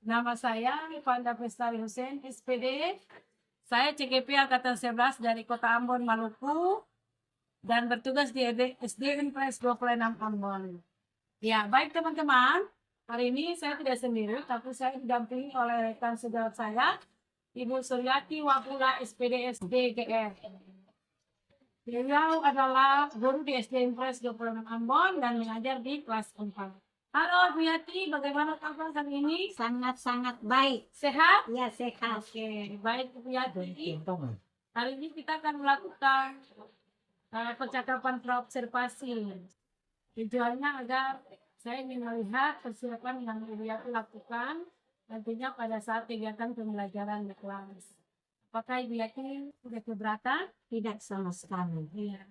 Nama saya Fanda Pestari Hussein, SPD. Saya CGP Angkatan 11 dari Kota Ambon, Maluku, dan bertugas di SD Impres 26 Ambon. Ya, baik teman-teman. Hari ini saya tidak sendiri, tapi saya didampingi oleh rekan sejawat saya, Ibu Suryati Wapula, SPD SD GR. Beliau adalah guru di SD Impres 26 Ambon dan mengajar di kelas 4. Halo Bu Yati, bagaimana kabar hari ini? Sangat-sangat baik. Sehat? Ya, sehat. Oke, baik Bu Yati. Hari ini kita akan melakukan percakapan praobservasi. Tujuannya agar saya ingin melihat persiapan yang Bu Yati lakukan nantinya pada saat kegiatan pembelajaran di kelas. Apakah Ibu Yati sudah keberatan? Tidak sama sekali. Iya.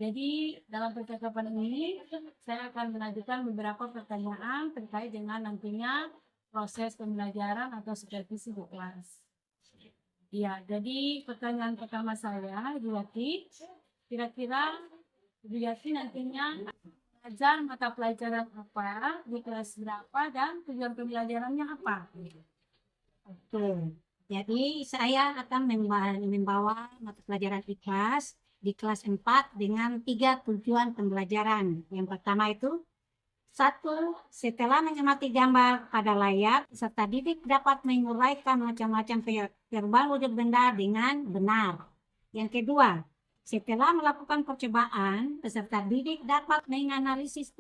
Jadi dalam percakapan ini saya akan mengajukan beberapa pertanyaan terkait dengan nantinya proses pembelajaran atau supervisi di kelas. Iya, jadi pertanyaan pertama saya, Ibu Yati, kira-kira Ibu Yati nantinya mengajar mata pelajaran apa, di kelas berapa, dan tujuan pembelajarannya apa? Oke. Jadi saya akan membawa mata pelajaran IPAS di kelas 4 dengan 3 tujuan pembelajaran. Yang pertama itu, 1. Setelah mengamati gambar pada layar, peserta didik dapat menguraikan macam-macam verbal wujud benda dengan benar. Yang kedua, setelah melakukan percobaan, peserta didik dapat menganalisis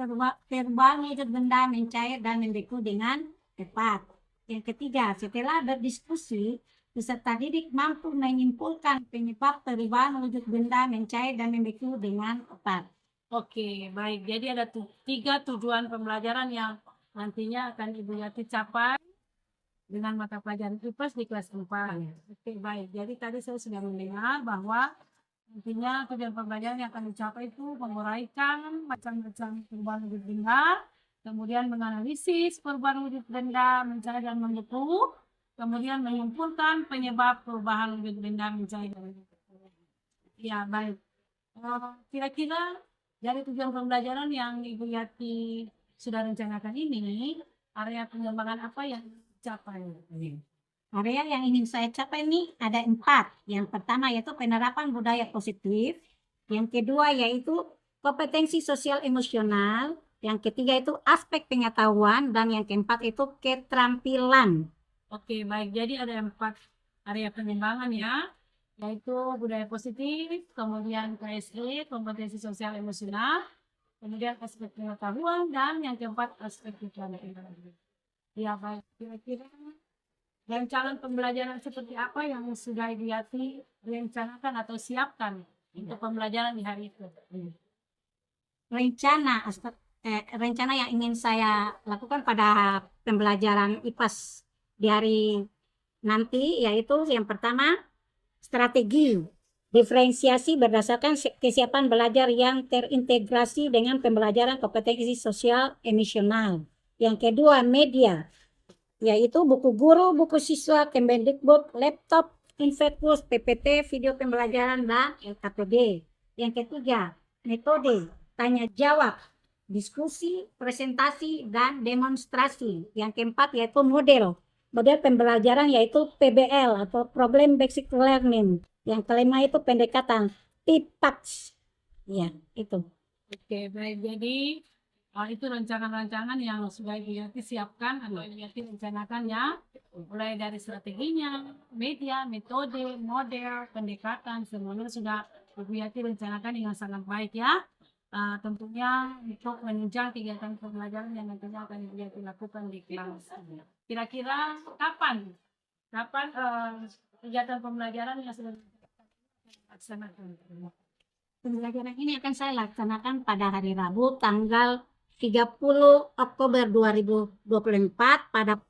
verbal wujud benda mencair dan membeku dengan tepat. Yang ketiga, setelah berdiskusi, peserta didik mampu menyimpulkan penyebab perubahan wujud benda mencair dan membeku dengan tepat. Oke, baik. Jadi ada 3 tujuan pembelajaran yang nantinya akan Ibu Yati capai dengan mata pelajaran IPAS di kelas 4. Oke, baik. Jadi tadi saya sudah mendengar bahwa nantinya tujuan pembelajaran yang akan dicapai itu menguraikan macam-macam perubahan wujud benda, kemudian menganalisis perubahan wujud benda mencair dan membeku, kemudian menyimpulkan penyebab perubahan wujud benda mencair dan membeku. Ya, baik. Kira-kira dari tujuan pembelajaran yang Ibu Yati sudah rencanakan ini, area pengembangan apa yang dicapai? Area yang ingin saya capai ini ada 4. Yang pertama yaitu penerapan budaya positif. Yang kedua yaitu kompetensi sosial emosional. Yang ketiga itu aspek pengetahuan. Dan yang keempat itu keterampilan. Oke, baik. Jadi ada 4 area pengembangan ya, yaitu budaya positif, kemudian KSE, kompetensi sosial emosional, kemudian aspek pengetahuan, dan yang keempat aspek keterampilan. Ya, baik. Kira-kira rancangan pembelajaran seperti apa yang sudah Ibu Yati rencanakan atau siapkan untuk pembelajaran di hari itu? Rencana yang ingin saya lakukan pada pembelajaran IPAS di hari nanti yaitu yang pertama, strategi diferensiasi berdasarkan kesiapan belajar yang terintegrasi dengan pembelajaran kompetensi sosial emosional. Yang kedua, media, yaitu buku guru, buku siswa, Kemendikbud, laptop, Infekus, PPT, video pembelajaran, dan LKPD. Yang ketiga, metode, tanya jawab, diskusi, presentasi, dan demonstrasi. Yang keempat yaitu model pembelajaran yaitu PBL atau Problem Basic Learning. Yang kelima itu pendekatan TIPAX. Ya, itu. Oke, baik. Jadi itu rancangan-rancangan yang sudah Ibu Yati siapkan atau Ibu Yati rencanakan ya, mulai dari strateginya, media, metode, model, pendekatan, semuanya sudah Ibu Yati rencanakan dengan sangat baik ya. Tentunya untuk menunjang kegiatan pembelajaran yang nantinya akan Ibu Yati lakukan di kelas. Kira-kira kapan kegiatan pembelajaran yang sudah dilaksanakan? Pembelajaran ini akan saya laksanakan pada hari Rabu tanggal 30 Oktober 2024 pada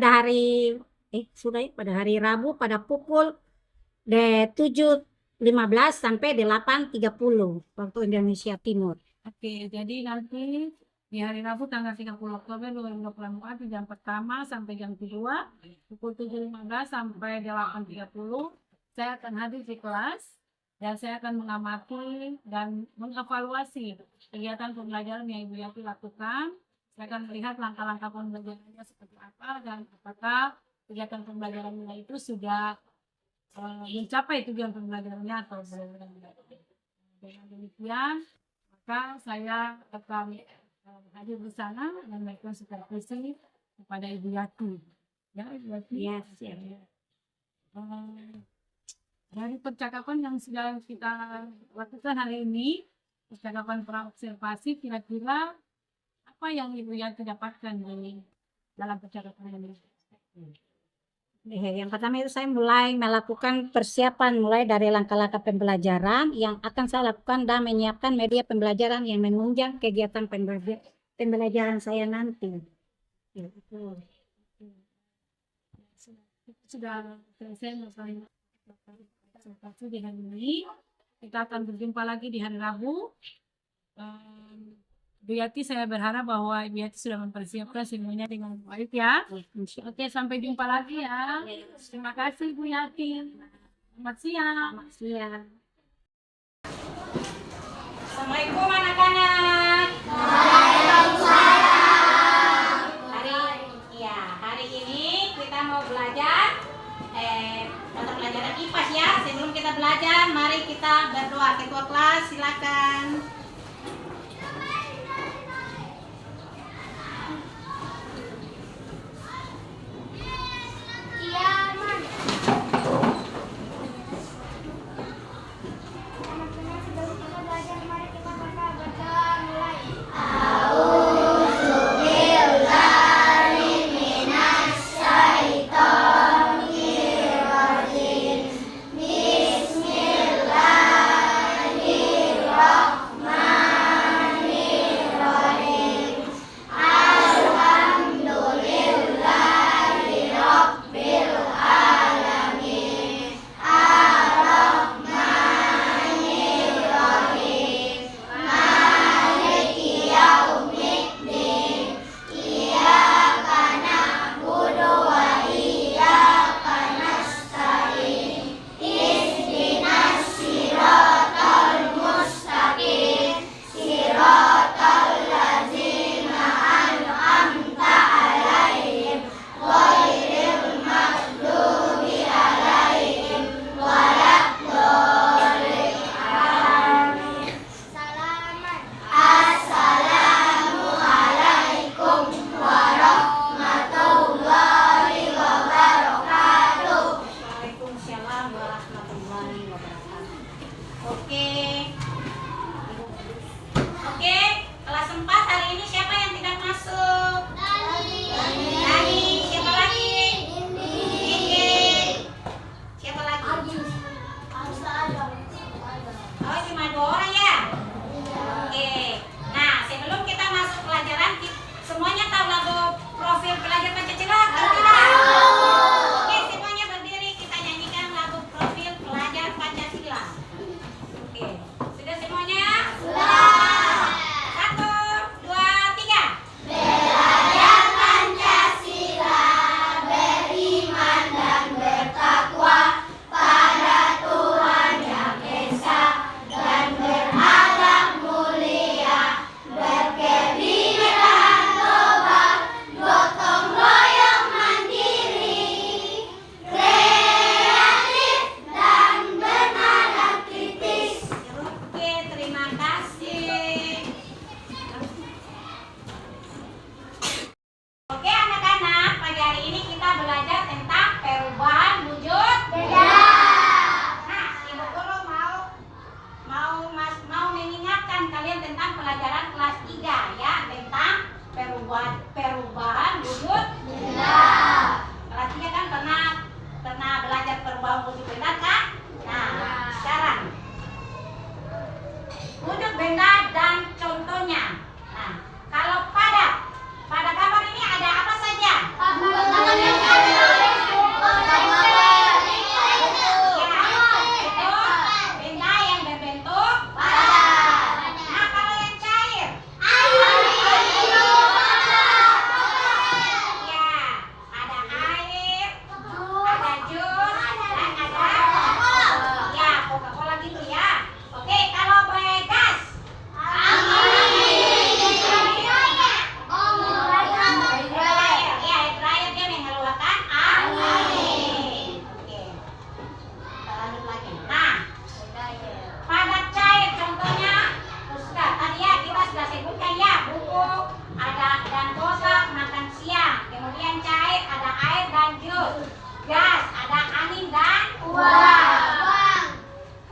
hari Rabu pada pukul 7.15 sampai 8.30 waktu Indonesia Timur. Oke, jadi nanti di hari Rabu tanggal 30 Oktober 2024 di jam pertama sampai jam kedua pukul 7.15 sampai 8.30 saya akan hadir di kelas dan saya akan mengamati dan mengevaluasi kegiatan pembelajaran yang Ibu Yati lakukan Saya akan melihat langkah-langkah pembelajarannya seperti apa dan apakah kegiatan pembelajarannya itu sudah mencapai tujuan pembelajarannya atau belum. Dengan demikian, maka saya akan hadir di sana dan melakukan supervisi kepada Ibu Yati. Ya, Ibu Yati. Yes, ya. Dari percakapan yang sudah kita lakukan hari ini, percakapan praobservasi, kira-kira apa yang Ibu Yati dapatkan dalam percakapan ini? Yang pertama itu saya mulai melakukan persiapan mulai dari langkah-langkah pembelajaran yang akan saya lakukan dan menyiapkan media pembelajaran yang menunjang kegiatan pembelajaran saya nanti. Itu. Sudah selesai masalah presentasi di hari ini. Kita akan berjumpa lagi di hari Rabu. Ibu Yati, saya berharap bahwa Ibu Yati sudah mempersiapkan semuanya dengan baik ya. Oke, sampai jumpa lagi ya. Terima kasih Bu Yati. Selamat siang. Selamat siang. Assalamualaikum anak-anak. Hari ini kita mau belajar mata pelajaran IPAS ya. Sebelum kita belajar, mari kita berdoa. Ketua kelas silakan.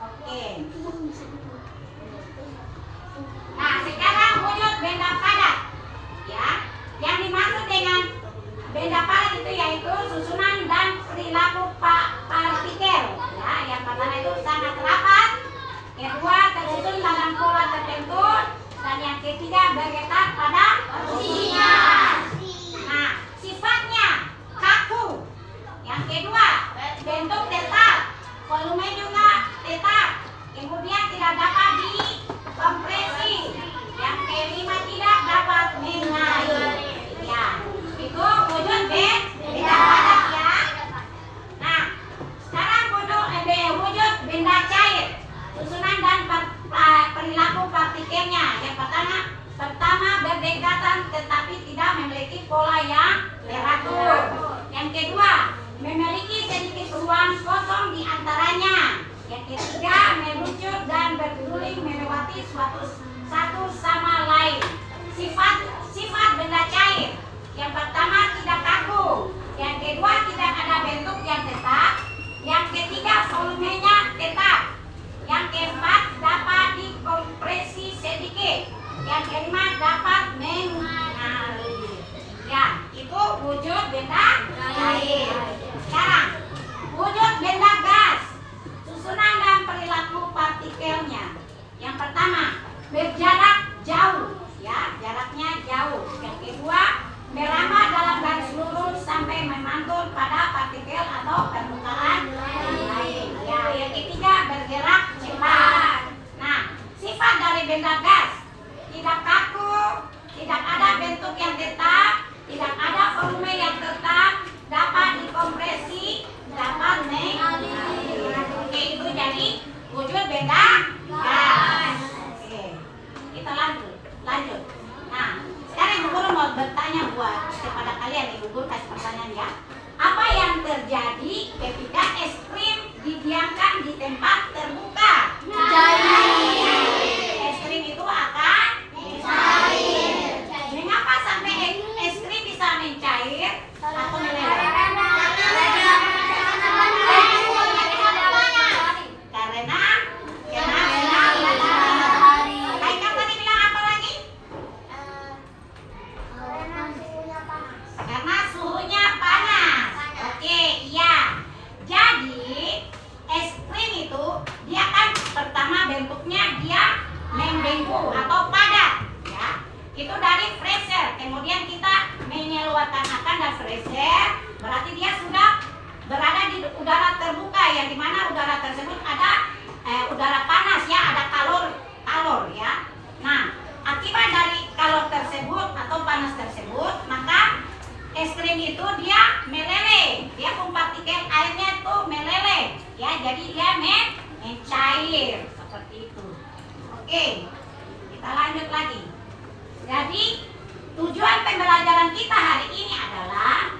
Oke. Nah, sekarang wujud benda padat. Ya, yang dimaksud dengan benda padat itu yaitu susunan dan perilaku partikel. Ya, yang pertama itu sangat rapat, kedua tersusun dalam pola tertentu, dan yang ketiga bergetar pada posisinya. Nah, sifatnya kaku. Yang kedua, bentuk tetap, volume juga tetap. Kemudian tidak dapat dikompresi. Yang kelima tidak dapat mengalir. Ya, itu wujud benda padat ya. Nah, sekarang wujud benda cair, susunan dan perilaku partikelnya. Yang pertama berdekatan tetapi tidak memiliki pola yang teratur. Yang kedua, memiliki sedikit ruang kosong di antaranya. Yang ketiga, meluncur dan berguling melewati satu sama lain. Sifat benda cair. Yang pertama tidak kaku. Yang kedua tidak ada bentuk yang tetap. Yang ketiga volumenya tetap. Yang keempat dapat dikompresi sedikit. Yang kelima dapat mengalir. Ya, itu wujud benda cair. Sekarang wujud benda gas, susunan dan perilaku partikelnya. Yang pertama berjarak jauh, ya jaraknya jauh. Yang kedua merambat dalam garis lurus sampai memantul pada partikel atau permukaan lain. Ya, yang ketiga bergerak cepat. Nah, sifat dari benda gas tidak kaku, tidak ada bentuk yang tetap, tidak ada volume yang tetap, dapat dikompresi, dapat mengalir. Oke, itu jadi wujud benda gas. Oke, kita lanjut. Nah, sekarang Ibu Guru mau bertanya buat kepada kalian. Ibu Guru kasih pertanyaan ya. Apa yang terjadi ketika es krim didiamkan di tempat terbuka? Es krim itu akan mencair. Mengapa sampai es krim bisa mencair atau meleleh? Karena Haikal tadi bilang apa lagi? Karena suhunya panas. Oke, iya. Jadi es krim itu dia kan pertama bentuknya dia membengkak atau padat, ya. Itu dari freezer. Kemudian kita mengeluarkan akan dari freezer, berarti dia sudah berada di udara terbuka, yang dimana udara tersebut ada udara panas, ya, ada kalor, ya. Nah, akibat dari kalor tersebut atau panas tersebut, maka es krim itu dia meleleh, dia partikel airnya itu meleleh, ya, jadi dia mencair seperti itu. Oke, kita lanjut lagi. Jadi tujuan pembelajaran kita hari ini adalah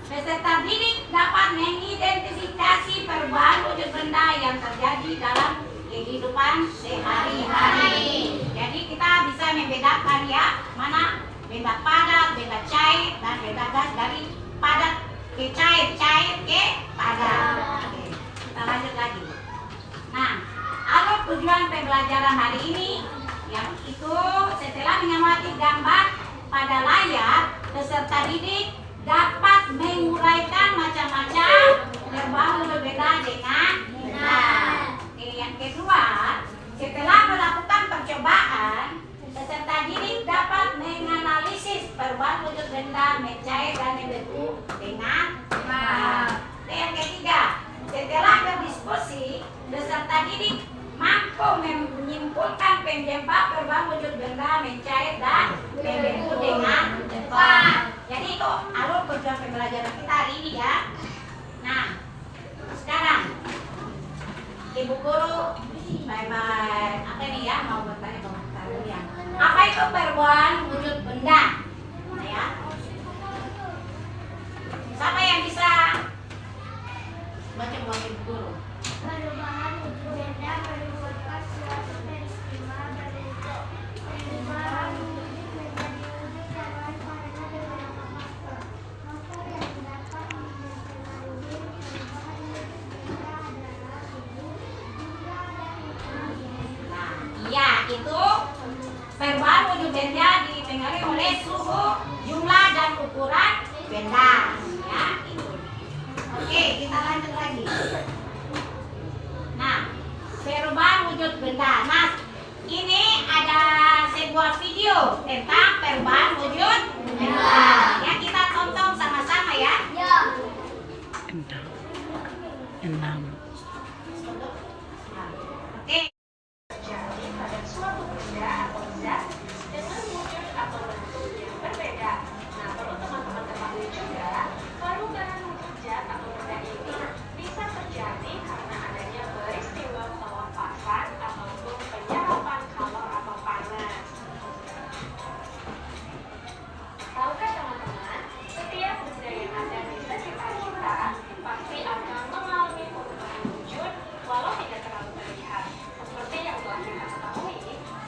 peserta didik dapat mengidentifikasi perubahan wujud benda yang terjadi dalam kehidupan sehari-hari. Jadi kita bisa membedakan, ya, mana benda padat, benda cair, dan benda gas dari padat ke cair, cair ke padat. Oke, kita lanjut lagi. Nah, alur tujuan pembelajaran hari ini yang itu setelah mengamati gambar pada layar, peserta didik dapat menguraikan macam-macam perubahan wujud benda dengan benar. Yang kedua, setelah melakukan percobaan, peserta didik dapat menganalisis perubahan wujud benda mencair dan membentuk dengan benar. Yang ketiga, setelah berdiskusi, peserta didik mampu menyimpulkan penyebab perubahan wujud benda mencair dan membentuk dengan cepat. Jadi itu alur tujuan pembelajaran kita hari ini, ya. Nah, sekarang Ibu Guru bye-bye. Apa ini, ya, mau bertanya ke kalian. Apa itu perubahan wujud benda? Nah, ya. Siapa yang bisa baca buat Ibu Guru? Perubahan wujud benda merupakan suatu peristiwa berbentuk perubahan wujud menjadi wujud yang lain karena beberapa faktor. Faktor yang dapat mempengaruhi perubahan wujud benda benda. Ya, itu. Oke, kita lanjut lagi. Nah, perubahan wujud benda. Nah, ini ada sebuah video tentang perubahan wujud benda. Ya, kita tonton sama-sama ya. Ya. Enam. Oke. terjadi pada suatu benda atau zat dengan wujud atau bentuk yang berbeda. Nah, perlu teman-teman ketahui juga, perubahan wujud zat atau benda ini bisa terjadi karena adanya peristiwa pelepasan ataupun penyerapan kalor atau panas. Tahukah teman-teman, setiap benda yang ada di sekitar kita pasti akan mengalami perubahan wujud walau tidak terlalu terlihat. Seperti yang telah kita ketahui,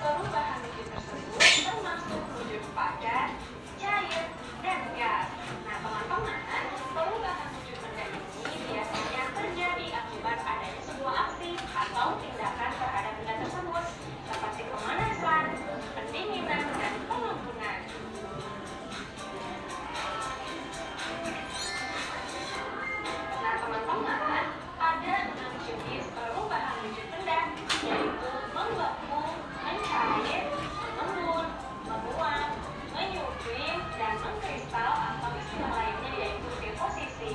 perubahan wujud tersebut termasuk wujud padat, cair, dan gas. Nah, teman-teman, perubahan wujud benda ini biasanya terjadi akibat adanya sebuah aksi atau tindakan terhadap benda tersebut, seperti pemanasan, pendinginan, dan pengembunan. Nah, teman-teman, ada 6 jenis perubahan wujud benda, yaitu membeku, mencair, mengembun, menguap, menyusui, dan mengkristal atau istilah lainnya yaitu deposisi.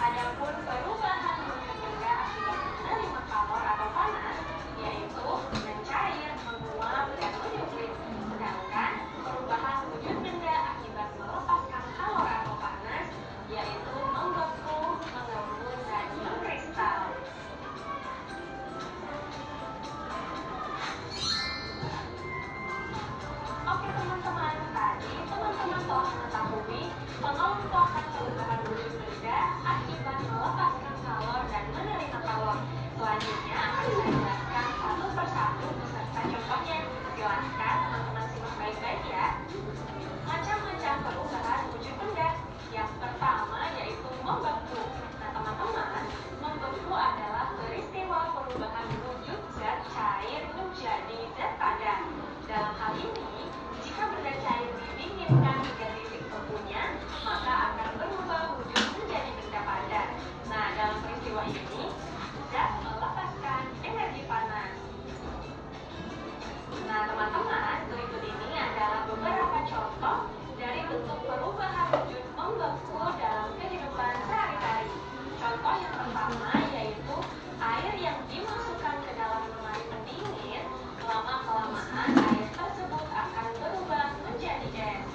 Adapun perubahan wujud benda akibat menerima kalor atau panas, yaitu mencair, menguap, dan menyusui. Sedangkan perubahan wujud benda akibat melepaskan kalor atau panas, yaitu membeku, mengembun, dan mengkristal. Oke teman-teman, tadi teman-teman telah mengetahui pengelompokan perubahan wujud benda akibat melepaskan kalor dan menerima kalor. Selanjutnya akan saya jelaskan satu persatu beserta contohnya. Silahkan teman-teman simak baik-baik ya. Macam-macam perubahan wujud benda. Yang pertama yaitu membeku. Nah teman-teman, membeku adalah peristiwa perubahan wujud zat cair menjadi zat padat. Dalam hal ini, jika benda cair didinginkan hingga titik bekunya, maka akan berubah wujud menjadi benda padat. Nah, dalam peristiwa ini, zat melepaskan energi panas. Nah, teman-teman, berikut ini adalah beberapa contoh dari bentuk perubahan wujud membeku dalam kehidupan sehari-hari. Contoh yang pertama yaitu air yang dimasukkan ke dalam lemari pendingin, lama-kelamaan air tersebut akan berubah menjadi es.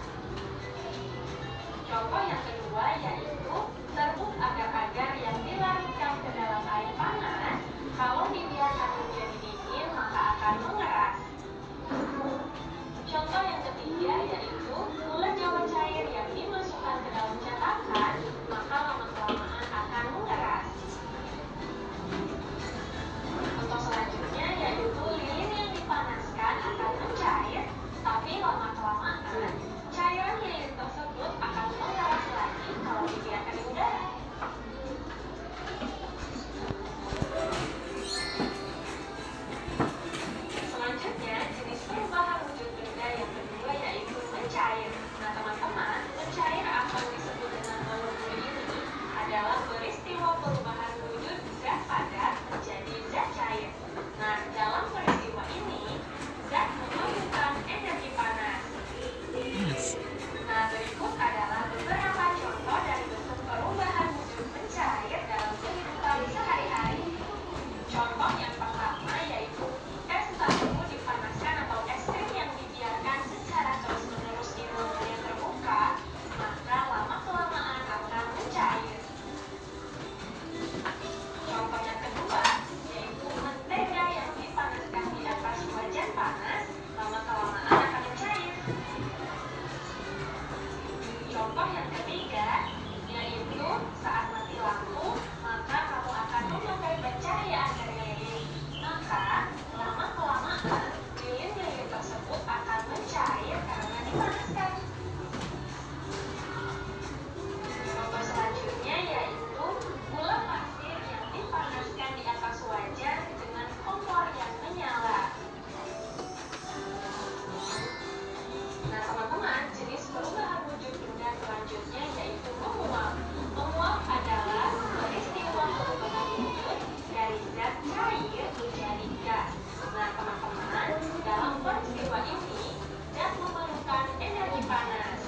Nah, teman-teman, jenis perubahan wujud benda selanjutnya yaitu menguap. Menguap adalah peristiwa perubahan wujud dari zat cair menjadi gas. Nah, teman-teman, dalam peristiwa ini, zat memerlukan energi panas.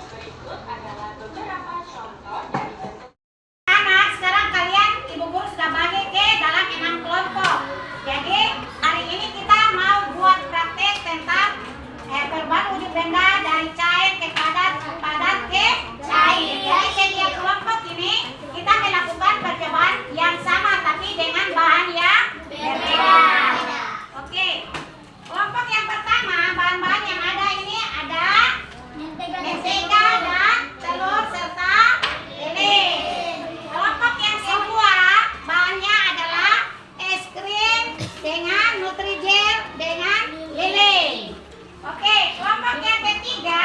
Berikut adalah beberapa contoh dari bentuk. Anak, sekarang kalian ibu guru sudah bagi ke dalam 6 kelompok. Jadi hari ini kita mau buat praktek tentang perubahan wujud benda dari cair ke padat, padat ke cair. Jadi setiap kelompok ini kita melakukan percobaan yang sama tapi dengan bahan yang berbeda. Oke. Kelompok yang pertama, bahan-bahan yang ada ini ada mentega dan telur serta lele. Kelompok yang kedua, bahannya adalah es krim dengan Nutrijel dengan lele. Oke, kelompok yang ketiga,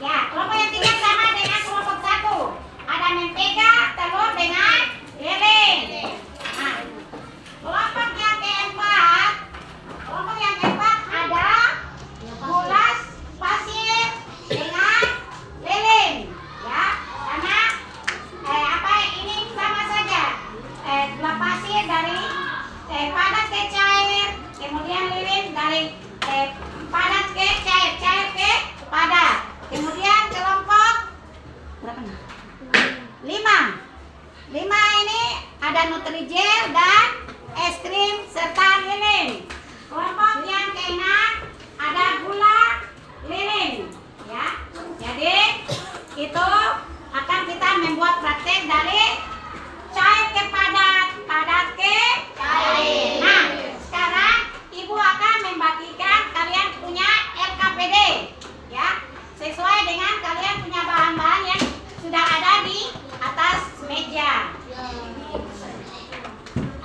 ya kelompok yang ketiga sama dengan kelompok satu. Ada mentega, telur dengan lele. Nah, kelompok yang keempat ada gula pasir dengan lilin, ya, karena ini sama saja, gula pasir dari padat ke cair, kemudian lilin dari padat ke cair, cair ke padat. Kemudian kelompok berapa nih? 5 ini ada Nutrijel dan es krim serta lilin. Kelompok yang keenam ada gula lilin, ya. Jadi itu akan kita membuat praktek dari cair ke padat, padat ke cair. Nah, sekarang ibu akan membagikan kalian punya LKPD, ya, sesuai dengan kalian punya bahan-bahan yang sudah ada di atas meja.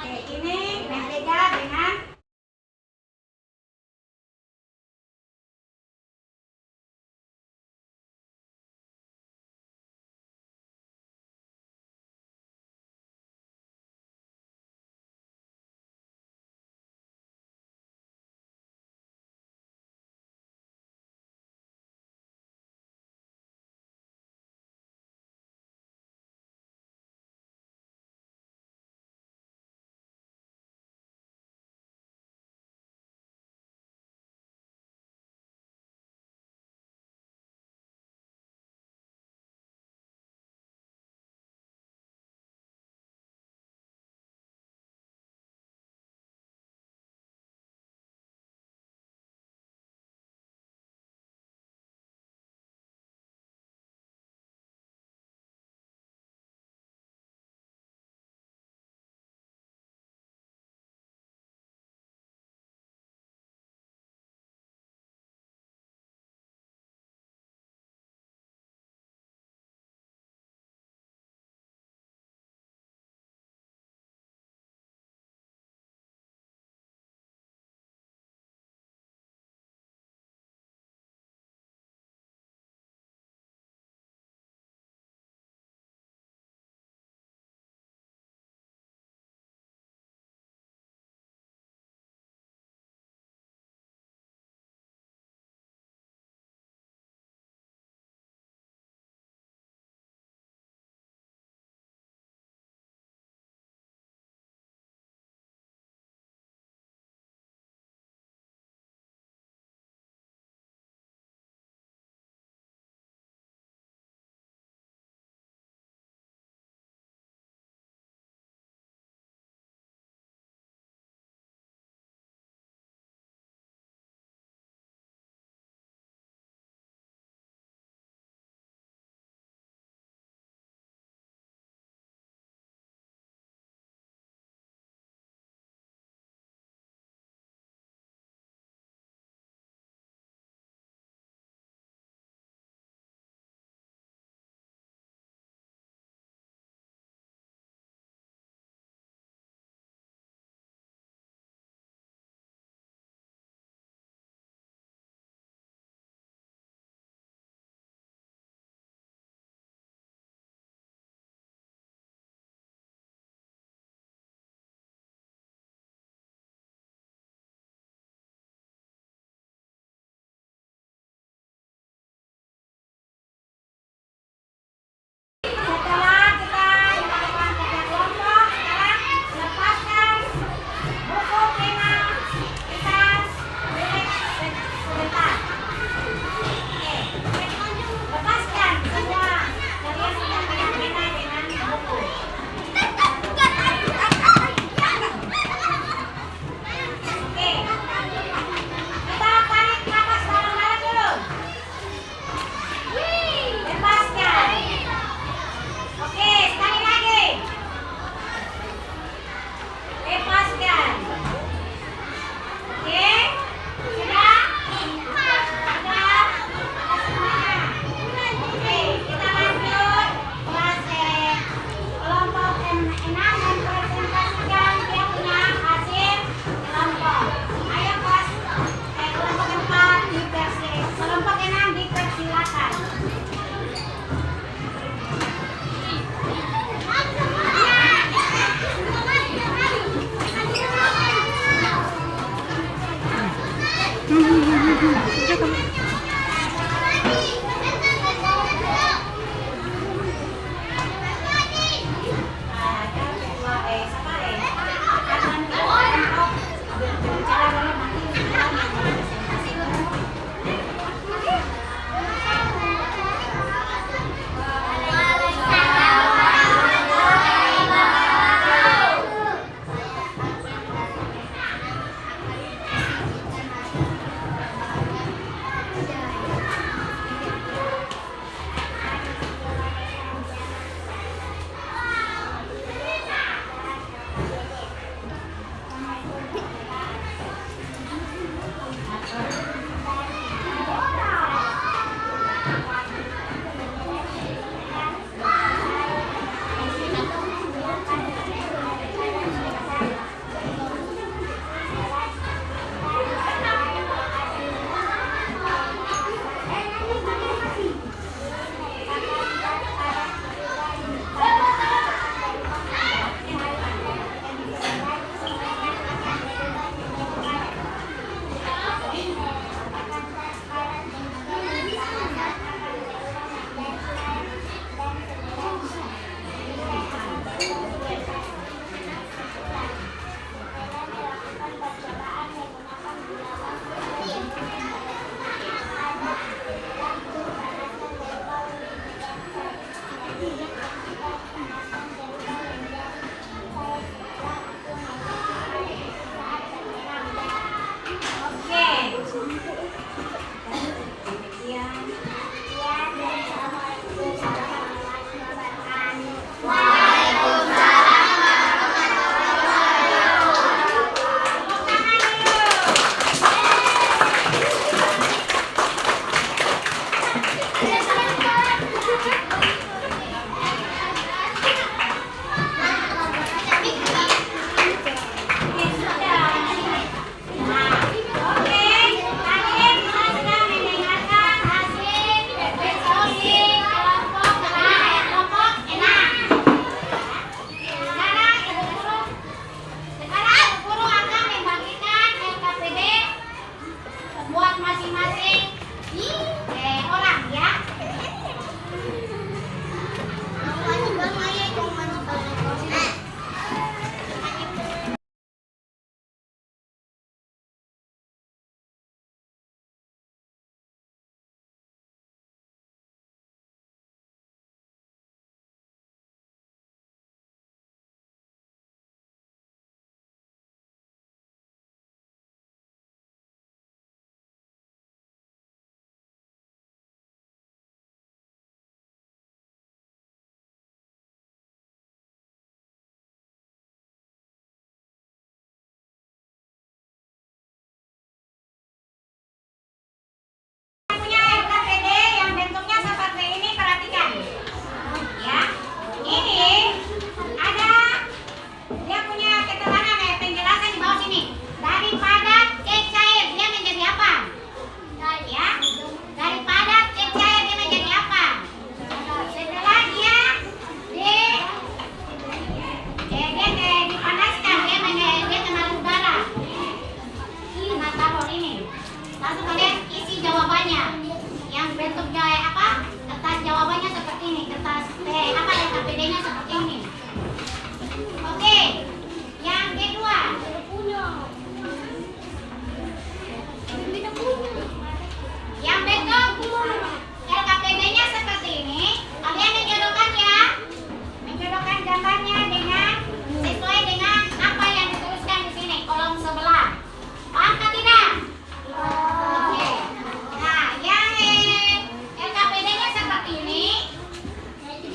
Oke, ini mentega dengan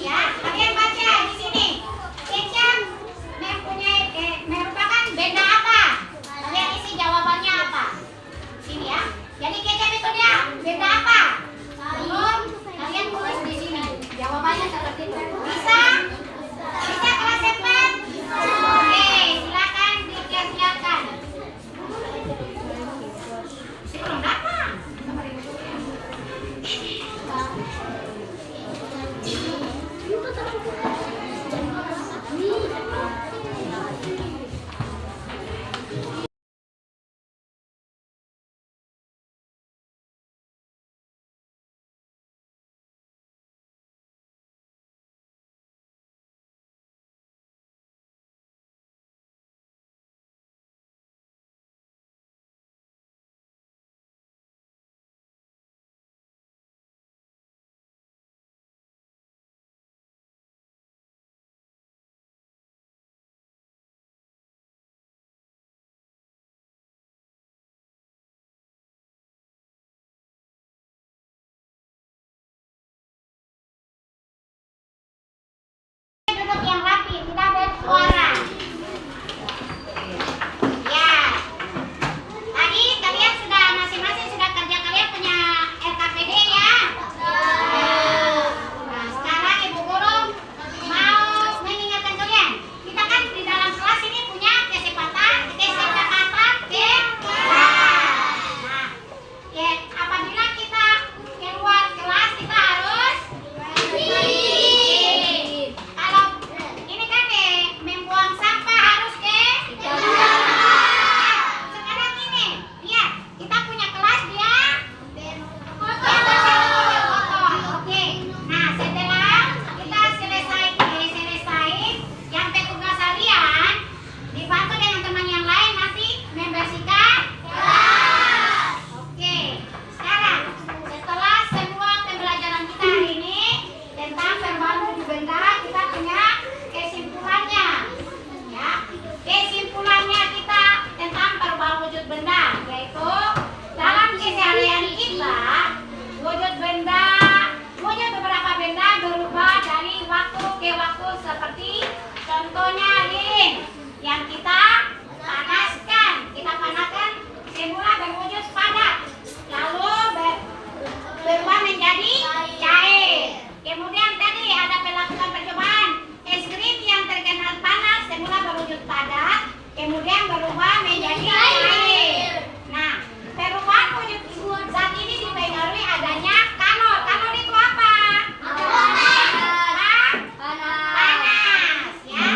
Ya. dingin yang kita panaskan. Kita panaskan semula berwujud padat, lalu berubah menjadi cair. Kemudian tadi ada melakukan percobaan es krim yang terkena panas semula berwujud padat, kemudian berubah menjadi cair. Nah, perubahan wujud zat ini dipengaruhi adanya kalor. Kalor itu apa? Panas, ya.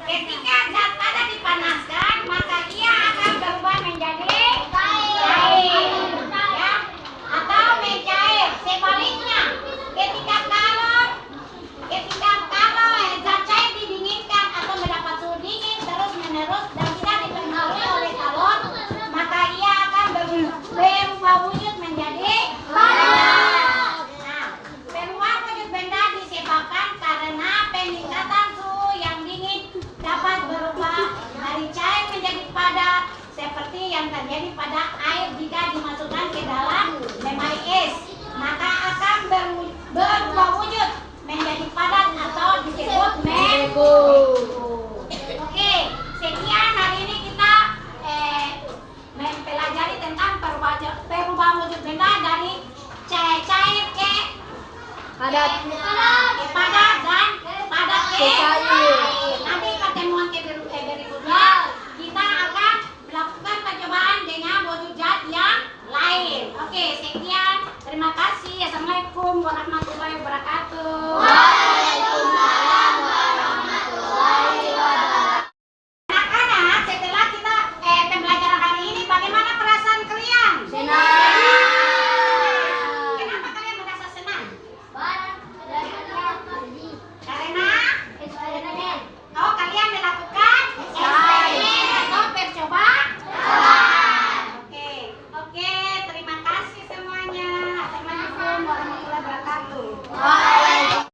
Ketika zat padat dipanaskan, maka ia akan berubah menjadi cair, ya, atau mencair. Sebaliknya, ketika zat cair didinginkan atau mendapat suhu dingin terus menerus dan tidak dipengaruhi oleh kalor, maka ia akan berubah wujud menjadi padat. Nah, perubahan wujud benda disebabkan karena peningkatan suhu yang dingin dapat berubah dari cair menjadi padat, seperti yang terjadi pada air jika dimasukkan ke dalam lemari es, maka akan berubah wujud menjadi padat atau disebut membu. Oke, sekian hari ini kita mempelajari tentang perubahan wujud benda dari cair ke padat dan padat ke cair.